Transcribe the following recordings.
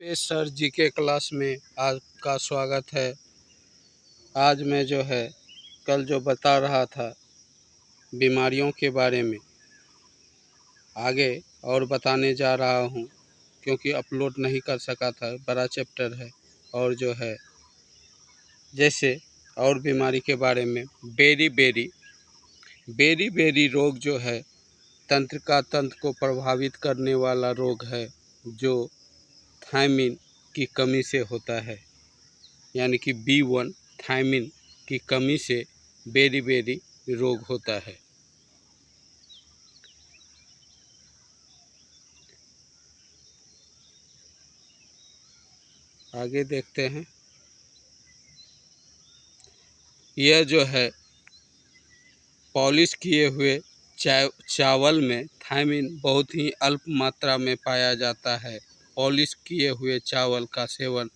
पे सर जी के क्लास में आपका स्वागत है। आज मैं कल जो बता रहा था बीमारियों के बारे में आगे और बताने जा रहा हूँ, क्योंकि अपलोड नहीं कर सका था, बड़ा चैप्टर है। और जैसे और बीमारी के बारे में बेरी रोग तंत्र को प्रभावित करने वाला रोग है, जो थायमिन की कमी से होता है। यानी कि B1 थायमिन की कमी से बेरी रोग होता है। आगे देखते हैं। यह पॉलिश किए हुए चावल में थायमिन बहुत ही अल्प मात्रा में पाया जाता है। पॉलिश किए हुए चावल का सेवन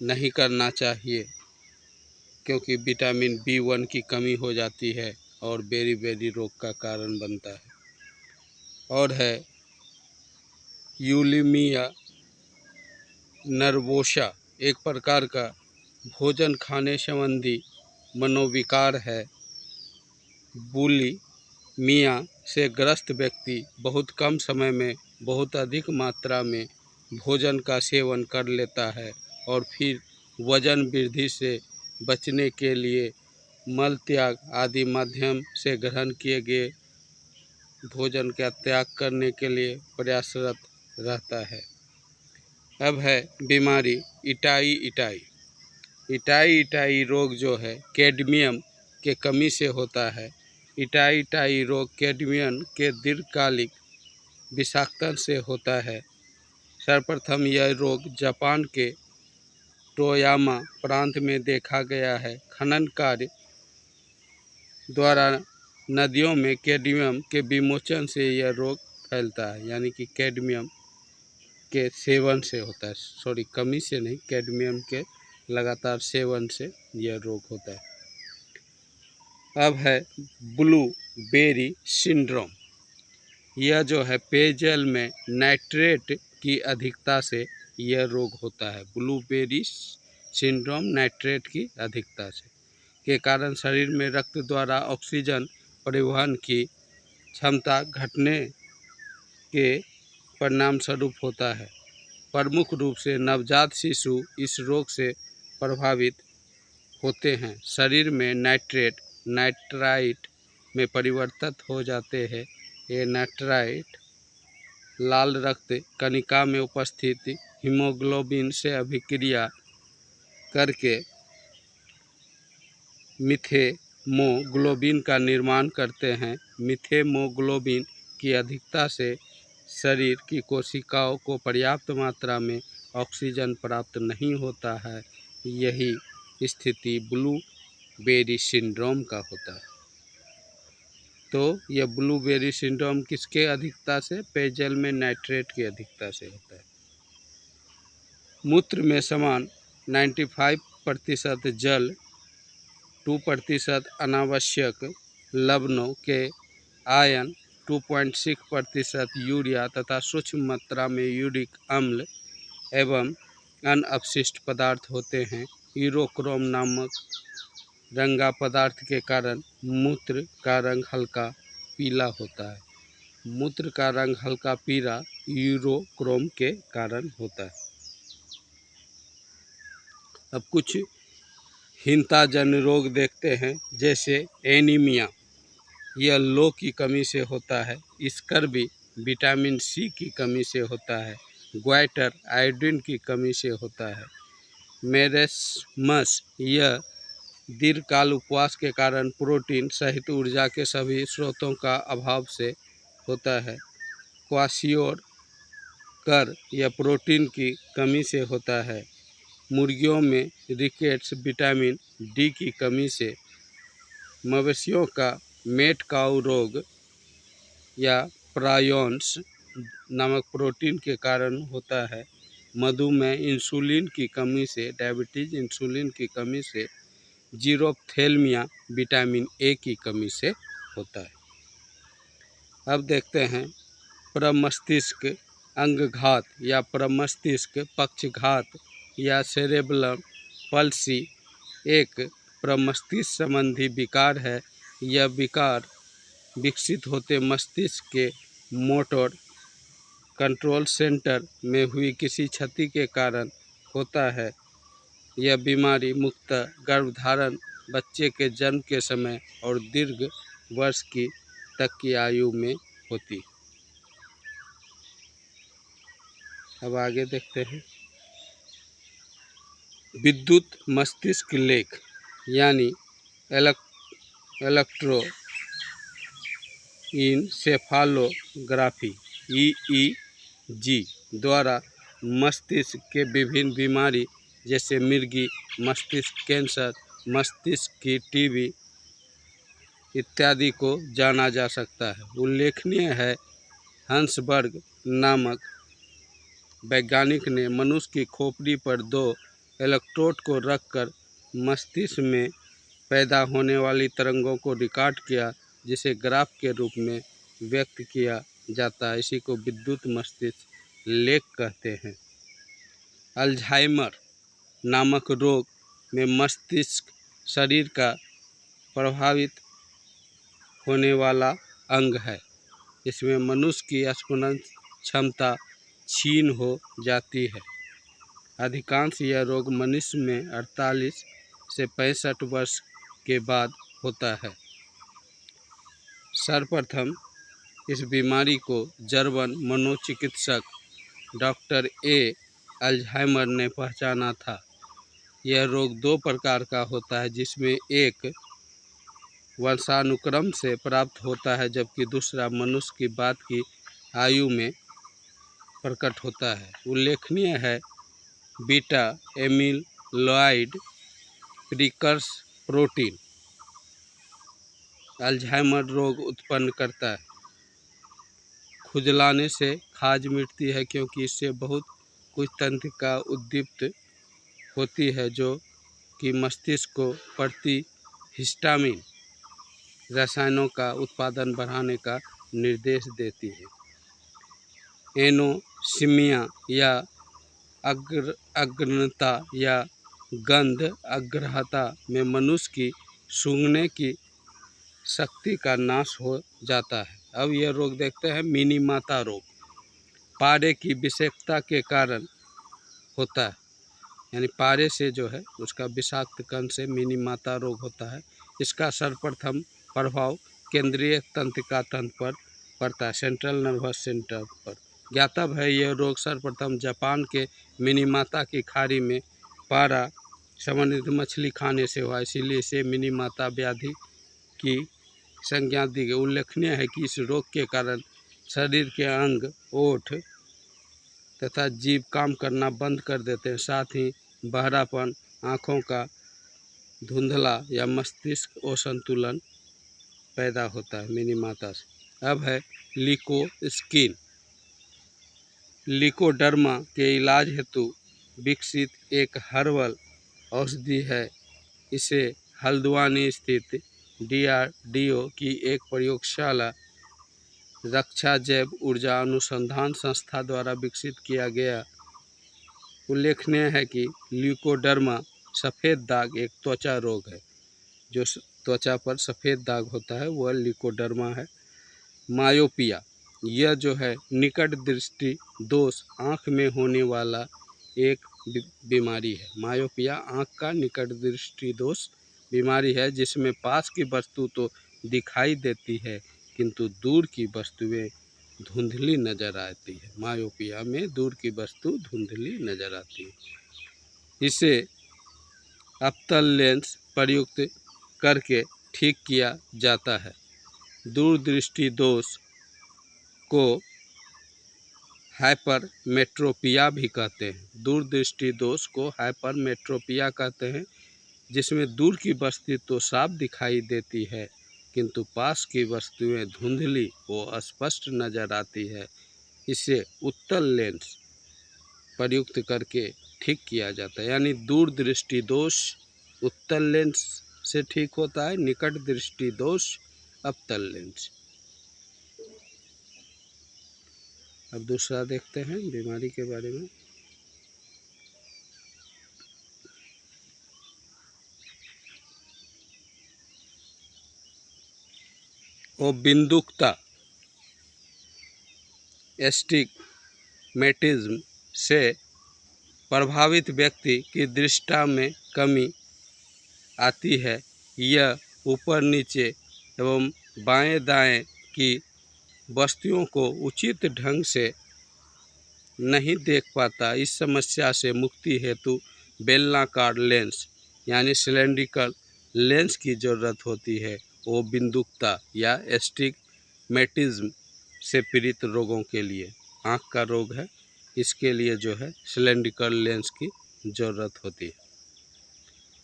नहीं करना चाहिए, क्योंकि विटामिन B1 की कमी हो जाती है और बेरी रोग का कारण बनता है। और यूलिमिया नर्वोसा एक प्रकार का भोजन खाने संबंधी मनोविकार है। बुलिमिया से ग्रस्त व्यक्ति बहुत कम समय में बहुत अधिक मात्रा में भोजन का सेवन कर लेता है और फिर वजन वृद्धि से बचने के लिए मल त्याग आदि माध्यम से ग्रहण किए गए भोजन का त्याग करने के लिए प्रयासरत रहता है। अब बीमारी इटाई रोग कैडमियम के कमी से होता है। इटाई रोग कैडमियम के दीर्घकालिक विषाक्तन से होता है। सर्वप्रथम यह रोग जापान के टोयामा प्रांत में देखा गया है। खनन कार्य द्वारा नदियों में कैडमियम के विमोचन से यह रोग फैलता है। यानी कि कैडमियम के सेवन से होता है, कमी से नहीं, कैडमियम के लगातार सेवन से यह रोग होता है। अब ब्लूबेरी सिंड्रोम। यह पेयजल में नाइट्रेट की अधिकता से यह रोग होता है। ब्लूबेरी सिंड्रोम नाइट्रेट की अधिकता से के कारण शरीर में रक्त द्वारा ऑक्सीजन परिवहन की क्षमता घटने के परिणाम स्वरूप होता है। प्रमुख रूप से नवजात शिशु इस रोग से प्रभावित होते हैं। शरीर में नाइट्राइट में परिवर्तित हो जाते हैं। ये नाइट्राइट लाल रक्त कणिका में उपस्थित हीमोग्लोबिन से अभिक्रिया करके मिथेमोग्लोबिन का निर्माण करते हैं। मिथेमोग्लोबिन की अधिकता से शरीर की कोशिकाओं को पर्याप्त मात्रा में ऑक्सीजन प्राप्त नहीं होता है। यही स्थिति ब्लूबेरी सिंड्रोम का होता है। तो यह ब्लूबेरी सिंड्रोम किसके अधिकता से? पेयजल में नाइट्रेट की अधिकता से होता है। मूत्र में समान 95% जल, 2% अनावश्यक लवणों के आयन, 2.6% यूरिया तथा सूक्ष्म मात्रा में यूरिक अम्ल एवं अन्य अपशिष्ट पदार्थ होते हैं। यूरोक्रोम नामक रंगा पदार्थ के कारण मूत्र का रंग हल्का पीला होता है। मूत्र का रंग हल्का पीला यूरोक्रोम के कारण होता है। अब कुछ हीनताजन्य रोग देखते हैं, जैसे एनीमिया। यह लो की कमी से होता है। स्कर्वी विटामिन C की कमी से होता है। ग्वाइटर आयोडीन की कमी से होता है। मेरेस्मस यह दीर्घकाल उपवास के कारण प्रोटीन सहित ऊर्जा के सभी स्रोतों का अभाव से होता है। क्वाशियोकर यह प्रोटीन की कमी से होता है। मुर्गियों में रिकेट्स विटामिन D की कमी से। मवेशियों का मेट काउ रोग या प्रायोन्स नामक प्रोटीन के कारण होता है। मधुमेह इंसुलिन की कमी से, डायबिटीज इंसुलिन की कमी से। जीरोप्थेल्मिया विटामिन A की कमी से होता है। अब देखते हैं प्रमस्तिष्क अंगघात या प्रमस्तिष्क पक्षघात या सेरेब्रम पल्सी एक प्रमस्तिष्क संबंधी विकार है। यह विकार विकसित होते मस्तिष्क के मोटर कंट्रोल सेंटर में हुई किसी क्षति के कारण होता है। यह बीमारी मुख्यतः गर्भधारण, बच्चे के जन्म के समय और दीर्घ वर्ष की तक की आयु में होती। अब आगे देखते हैं। विद्युत मस्तिष्क लेख यानी इलेक्ट्रोइंसेफालोग्राफी EEG द्वारा मस्तिष्क के विभिन्न बीमारी जैसे मिर्गी, मस्तिष्क कैंसर, मस्तिष्क की टीबी इत्यादि को जाना जा सकता है। उल्लेखनीय है हंसबर्ग नामक वैज्ञानिक ने मनुष्य की खोपड़ी पर 2 इलेक्ट्रोड को रखकर मस्तिष्क में पैदा होने वाली तरंगों को रिकॉर्ड किया, जिसे ग्राफ के रूप में व्यक्त किया जाता है। इसी को विद्युत मस्तिष्क लेख कहते हैं। अल्जाइमर नामक रोग में मस्तिष्क शरीर का प्रभावित होने वाला अंग है। इसमें मनुष्य की स्मरण क्षमता क्षीण हो जाती है। अधिकांश यह रोग मनुष्य में 48 से 65 वर्ष के बाद होता है। सर्वप्रथम इस बीमारी को जर्मन मनोचिकित्सक डॉक्टर अल्जाइमर ने पहचाना था। यह रोग 2 प्रकार का होता है, जिसमें एक वंशानुक्रम से प्राप्त होता है, जबकि दूसरा मनुष्य की बाद की आयु में प्रकट होता है। उल्लेखनीय है बीटा एमिलॉइड प्रीकर्स प्रोटीन अल्जाइमर रोग उत्पन्न करता है। खुजलाने से खाज मिटती है, क्योंकि इससे बहुत कुछ तंत्रिका उद्दीपित होती है, जो कि मस्तिष्क को प्रतिहिस्टामिन रसायनों का उत्पादन बढ़ाने का निर्देश देती है। एनोसिमिया या अग्रता या गंध अग्रहता में मनुष्य की सूंघने की शक्ति का नाश हो जाता है। अब यह रोग देखते हैं मिनीमाता रोग। पारे की विषाक्तता के कारण होता है, यानी पारे से जो है उसका विषाक्त कण से मिनीमाता रोग होता है। इसका सर्वप्रथम प्रभाव केंद्रीय तंत्रिका तंत्र पर पड़ता है, सेंट्रल नर्वस सेंटर पर। ज्ञातव्य है यह रोग सर्वप्रथम जापान के मिनीमाता की खाड़ी में पारा संबंधित मछली खाने से हुआ, इसीलिए इसे मिनीमाता व्याधि की संज्ञा दी गई। उल्लेखनीय है कि इस रोग के कारण शरीर के अंग, ओठ तथा जीभ काम करना बंद कर देते हैं। साथ ही बहरापन, आँखों का धुंधला या मस्तिष्क असंतुलन पैदा होता है मिनीमाता से। अब है लिकोस्किन। लिकोडर्मा के इलाज हेतु विकसित एक हर्बल औषधि है। इसे हल्द्वानी स्थित DRDO की एक प्रयोगशाला रक्षा जैव ऊर्जा अनुसंधान संस्था द्वारा विकसित किया गया। उल्लेखनीय है कि ल्यूकोडर्मा सफ़ेद दाग एक त्वचा रोग है। जो त्वचा पर सफ़ेद दाग होता है वह ल्यूकोडर्मा है। मायोपिया, यह जो है निकट दृष्टि दोष आँख में होने वाला एक बीमारी है। मायोपिया आँख का निकट दृष्टि दोष बीमारी है, जिसमें पास की वस्तु तो दिखाई देती है, किंतु दूर की वस्तुएं धुंधली नज़र आती है। मायोपिया में दूर की वस्तु धुंधली नज़र आती है। इसे अप्तल लेंस प्रयुक्त करके ठीक किया जाता है। दूरदृष्टि दोष को हाइपरमेट्रोपिया भी कहते हैं। दूरदृष्टि दोष को हाइपरमेट्रोपिया कहते हैं, जिसमें दूर की वस्तु तो साफ दिखाई देती है, किंतु पास की वस्तुएं धुंधली व अस्पष्ट नज़र आती है। इसे उत्तल लेंस प्रयुक्त करके ठीक किया जाता है। यानी दूरदृष्टि दोष उत्तल लेंस से ठीक होता है, निकट दृष्टि दोष अवतल लेंस। अब दूसरा देखते हैं बीमारी के बारे में। वो बिंदुकता एस्टिग्मेटिज्म से प्रभावित व्यक्ति की दृष्टि में कमी आती है। यह ऊपर नीचे एवं बाएं दाएं की वस्तुओं को उचित ढंग से नहीं देख पाता। इस समस्या से मुक्ति हेतु बेलनाकार लेंस यानी सिलेंड्रिकल लेंस की ज़रूरत होती है। वो बिंदुकता या एस्टिग्मेटिज्म से पीड़ित रोगों के लिए, आँख का रोग है, इसके लिए जो है सिलेंड्रिकल लेंस की ज़रूरत होती है।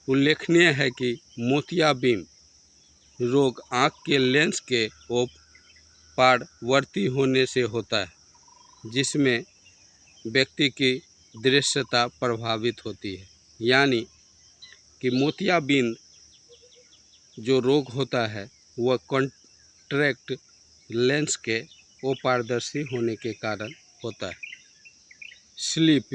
उल्लेखनीय है कि मोतियाबिंद रोग आँख के लेंस के पारवर्ती होने से होता है, जिसमें व्यक्ति की दृश्यता प्रभावित होती है। यानी कि मोतियाबिंद जो रोग होता है वह कॉन्ट्रैक्ट लेंस के अपारदर्शी होने के कारण होता है। स्लीप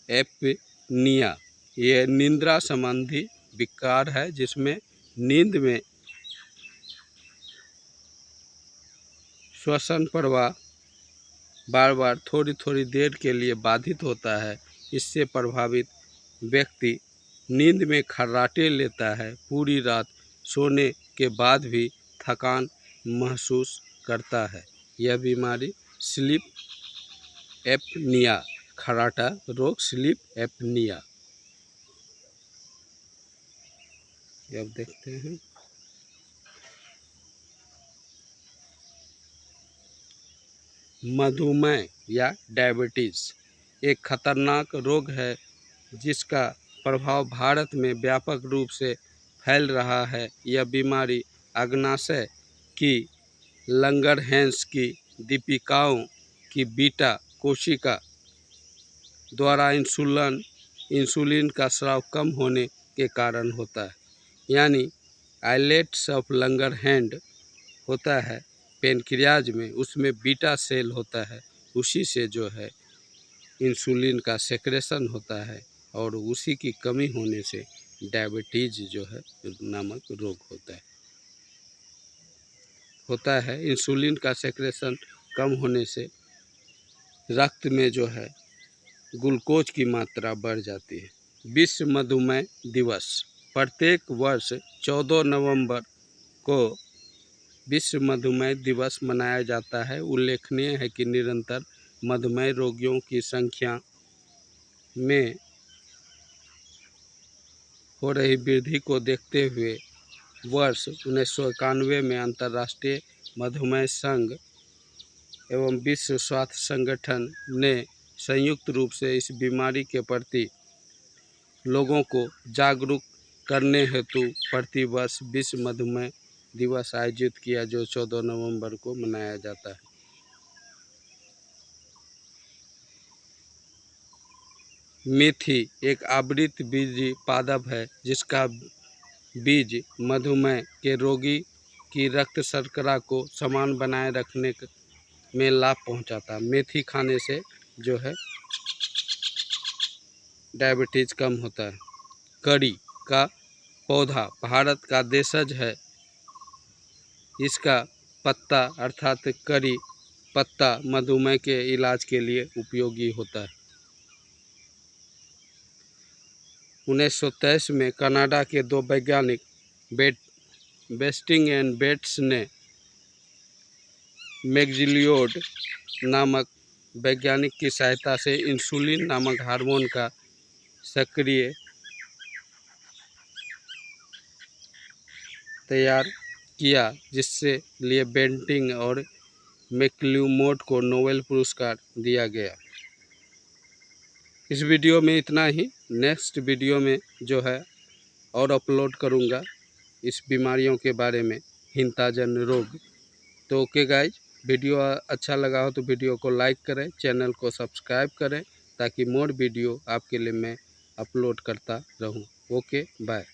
एपनिया ये निद्रा संबंधी विकार है, जिसमें नींद में श्वसन प्रवाह बार बार थोड़ी थोड़ी देर के लिए बाधित होता है। इससे प्रभावित व्यक्ति नींद में खर्राटे लेता है, पूरी रात सोने के बाद भी थकान महसूस करता है। यह बीमारी स्लीप एपनिया, खर्राटा रोग, स्लीप एपनिया। अब देखते हैं मधुमेह या डायबिटीज़ एक खतरनाक रोग है जिसका प्रभाव भारत में व्यापक रूप से फैल रहा है। यह बीमारी अग्नाशय की लंगरहैंस की दीपिकाओं की बीटा कोशिका द्वारा इंसुलिन का स्राव कम होने के कारण होता है। यानी आइलेट्स ऑफ लंगरहैंड होता है पेनक्रियाज में, उसमें बीटा सेल होता है, उसी से जो है इंसुलिन का सेक्रेशन होता है और उसी की कमी होने से डायबिटीज़ जो है नामक रोग होता है। इंसुलिन का सेक्रेशन कम होने से रक्त में जो है ग्लूकोज की मात्रा बढ़ जाती है। विश्व मधुमेह दिवस प्रत्येक वर्ष 14 नवंबर को विश्व मधुमेह दिवस मनाया जाता है। उल्लेखनीय है कि निरंतर मधुमेह रोगियों की संख्या में हो रही वृद्धि को देखते हुए वर्ष 1991 में अंतर्राष्ट्रीय मधुमेह संघ एवं विश्व स्वास्थ्य संगठन ने संयुक्त रूप से इस बीमारी के प्रति लोगों को जागरूक करने हेतु प्रतिवर्ष विश्व मधुमेह दिवस आयोजित किया, जो 14 नवंबर को मनाया जाता है। मेथी एक आवृत बीजी पादप है जिसका बीज मधुमेह के रोगी की रक्त शर्करा को समान बनाए रखने में लाभ पहुंचाता है। मेथी खाने से जो है डायबिटीज़ कम होता है। करी का पौधा भारत का देशज है। इसका पत्ता अर्थात करी पत्ता मधुमेह के इलाज के लिए उपयोगी होता है। 1923 में कनाडा के दो वैज्ञानिक बेस्टिंग एंड बेट्स ने मैगजीलियोड नामक वैज्ञानिक की सहायता से इंसुलिन नामक हार्मोन का सक्रिय तैयार किया, जिससे लिए बेंटिंग और मैक्ल्यूमोड को नोबेल पुरस्कार दिया गया। इस वीडियो में इतना ही। नेक्स्ट वीडियो में जो है और अपलोड करूँगा इस बीमारियों के बारे में, हिंताजन रोग। तो ओके गाइज, वीडियो अच्छा लगा हो तो वीडियो को लाइक करें, चैनल को सब्सक्राइब करें ताकि मोर वीडियो आपके लिए मैं अपलोड करता रहूं। Okay bye.